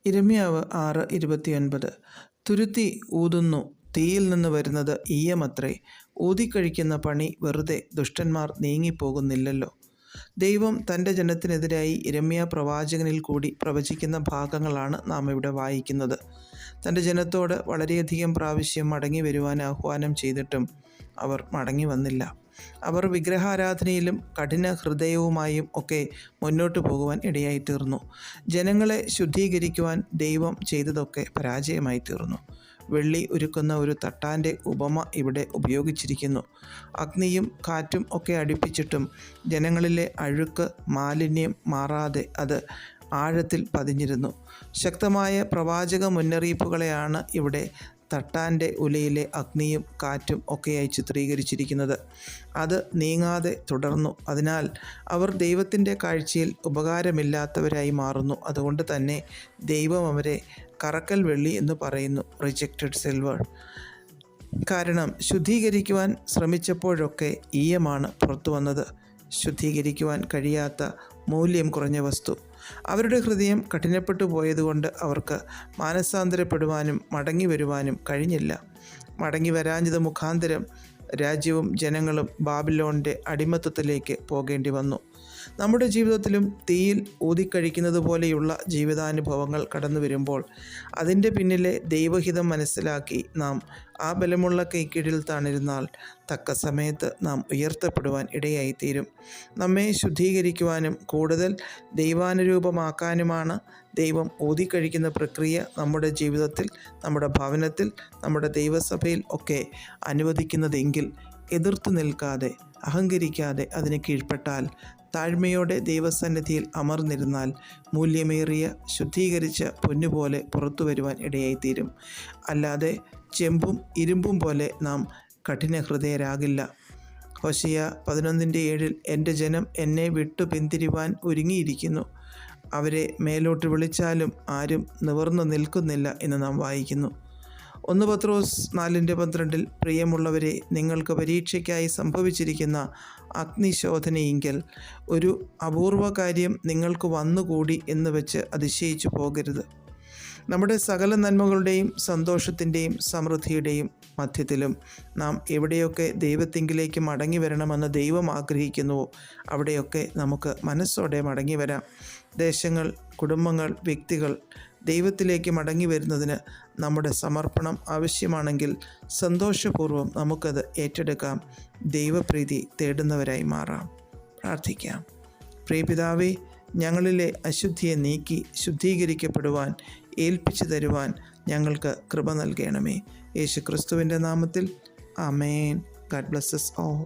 ഇരമ്യാവ് 6:29. തുരുത്തി ഊതുന്നു, തീയിൽ നിന്ന് വരുന്നത് ഈയമത്രേ. ഊതിക്കഴിക്കുന്ന പണി വെറുതെ, ദുഷ്ടന്മാർ നീങ്ങിപ്പോകുന്നില്ലല്ലോ. ദൈവം തൻ്റെ ജനത്തിനെതിരായി ഇരമ്യാ പ്രവാചകനിൽ കൂടി പ്രവചിക്കുന്ന ഭാഗങ്ങളാണ് നാം ഇവിടെ വായിക്കുന്നത്. തൻ്റെ ജനത്തോട് വളരെയധികം പ്രാവശ്യം മടങ്ങി വരുവാൻ ആഹ്വാനം ചെയ്തിട്ടും അവർ മടങ്ങി വന്നില്ല. അവർ വിഗ്രഹാരാധനയിലും കഠിന ഹൃദയവുമായും ഒക്കെ മുന്നോട്ട് പോകുവാൻ ഇടയായിത്തീർന്നു. ജനങ്ങളെ ശുദ്ധീകരിക്കുവാൻ ദൈവം ചെയ്തതൊക്കെ പരാജയമായി തീർന്നു. വെള്ളി ഉരുക്കുന്ന ഒരു തട്ടാൻ്റെ ഉപമ ഇവിടെ ഉപയോഗിച്ചിരിക്കുന്നു. അഗ്നിയും കാറ്റും ഒക്കെ അടുപ്പിച്ചിട്ടും ജനങ്ങളിലെ അഴുക്ക് മാലിന്യം മാറാതെ അത് ആഴത്തിൽ പതിഞ്ഞിരുന്നു. ശക്തമായ പ്രവാചക മുന്നറിയിപ്പുകളെയാണ് ഇവിടെ തട്ടാൻ്റെ ഉലയിലെ അഗ്നിയും കാറ്റും ഒക്കെയായി ചിത്രീകരിച്ചിരിക്കുന്നത്. അത് നീങ്ങാതെ തുടർന്നു. അതിനാൽ അവർ ദൈവത്തിൻ്റെ കാഴ്ചയിൽ ഉപകാരമില്ലാത്തവരായി മാറുന്നു. അതുകൊണ്ട് തന്നെ ദൈവം അവരെ കറക്കൽ വെള്ളി എന്ന് പറയുന്നു, റിജക്റ്റഡ് സിൽവർ. കാരണം ശുദ്ധീകരിക്കുവാൻ ശ്രമിച്ചപ്പോഴൊക്കെ ഈയമാണ് പുറത്തു വന്നത്. ശുദ്ധീകരിക്കുവാൻ കഴിയാത്ത മൂല്യം കുറഞ്ഞ വസ്തു. അവരുടെ ഹൃദയം കഠിനപ്പെട്ടു പോയതുകൊണ്ട് അവർക്ക് മാനസാന്തരപ്പെടുവാനും മടങ്ങി വരുവാനും കഴിഞ്ഞില്ല. മടങ്ങി വരാഞ്ഞത് മുഖാന്തരം രാജ്യവും ജനങ്ങളും ബാബിലോണിൻ്റെ അടിമത്തത്തിലേക്ക് പോകേണ്ടി വന്നു. നമ്മുടെ ജീവിതത്തിലും തീയിൽ ഊതിക്കഴിക്കുന്നത് പോലെയുള്ള ജീവിതാനുഭവങ്ങൾ കടന്നു വരുമ്പോൾ അതിൻ്റെ പിന്നിലെ ദൈവഹിതം മനസ്സിലാക്കി നാം ആ ബലമുള്ള കൈക്കീഴിൽ താണിരുന്നാൽ തക്ക സമയത്ത് നാം ഉയർത്തപ്പെടുവാൻ ഇടയായിത്തീരും. നമ്മെ ശുദ്ധീകരിക്കുവാനും കൂടുതൽ ദൈവാനുരൂപമാക്കാനുമാണ് ദൈവം ഊതിക്കഴിക്കുന്ന പ്രക്രിയ നമ്മുടെ ജീവിതത്തിൽ, നമ്മുടെ ഭവനത്തിൽ, നമ്മുടെ ദൈവസഭയിൽ ഒക്കെ അനുവദിക്കുന്നതെങ്കിൽ എതിർത്തു നിൽക്കാതെ, അഹങ്കരിക്കാതെ അതിന് കീഴ്പ്പെട്ടാൽ, താഴ്മയോടെ ദൈവസന്നിധിയിൽ അമർന്നിരുന്നാൽ മൂല്യമേറിയ ശുദ്ധീകരിച്ച പൊന്നുപോലെ പുറത്തു വരുവാൻ ഇടയായിത്തീരും. അല്ലാതെ ചെമ്പും ഇരുമ്പും പോലെ നാം കഠിന ഹൃദയരാകില്ല. ഹോശയ്യ 11:7 എൻ്റെ ജനം എന്നെ വിട്ടു പിന്തിരിവാൻ ഒരുങ്ങിയിരിക്കുന്നു, അവരെ മേലോട്ട് വിളിച്ചാലും ആരും നിവർന്നു നിൽക്കുന്നില്ല എന്ന് നാം വായിക്കുന്നു. 1 പത്രോസ് 4:12 പ്രിയമുള്ളവരെ, നിങ്ങൾക്ക് പരീക്ഷയ്ക്കായി സംഭവിച്ചിരിക്കുന്ന അഗ്നിശോധനയെങ്കിൽ ഒരു അപൂർവ കാര്യം നിങ്ങൾക്ക് വന്നുകൂടി എന്ന് വെച്ച് അതിശയിച്ചു പോകരുത്. നമ്മുടെ സകല നന്മകളുടെയും സന്തോഷത്തിൻ്റെയും സമൃദ്ധിയുടെയും മധ്യത്തിലും നാം എവിടെയൊക്കെ ദൈവത്തിങ്കിലേക്ക് മടങ്ങി വരണമെന്ന് ദൈവം ആഗ്രഹിക്കുന്നുവോ അവിടെയൊക്കെ നമുക്ക് മനസ്സോടെ മടങ്ങി വരാം. ദേശങ്ങൾ, കുടുംബങ്ങൾ, വ്യക്തികൾ ദൈവത്തിലേക്ക് മടങ്ങി വരുന്നതിന് നമ്മുടെ സമർപ്പണം ആവശ്യമാണെങ്കിൽ സന്തോഷപൂർവ്വം നമുക്കത് ഏറ്റെടുക്കാം. ദൈവപ്രീതി തേടുന്നവരായി മാറാം. പ്രാർത്ഥിക്കാം. പ്രിയപിതാവേ, ഞങ്ങളിലെ അശുദ്ധിയെ നീക്കി ശുദ്ധീകരിക്കപ്പെടുവാൻ ഏൽപ്പിച്ചു തരുവാൻ ഞങ്ങൾക്ക് കൃപ നൽകണമേ. യേശുക്രിസ്തുവിൻ്റെ നാമത്തിൽ ആമേൻ. God bless us all.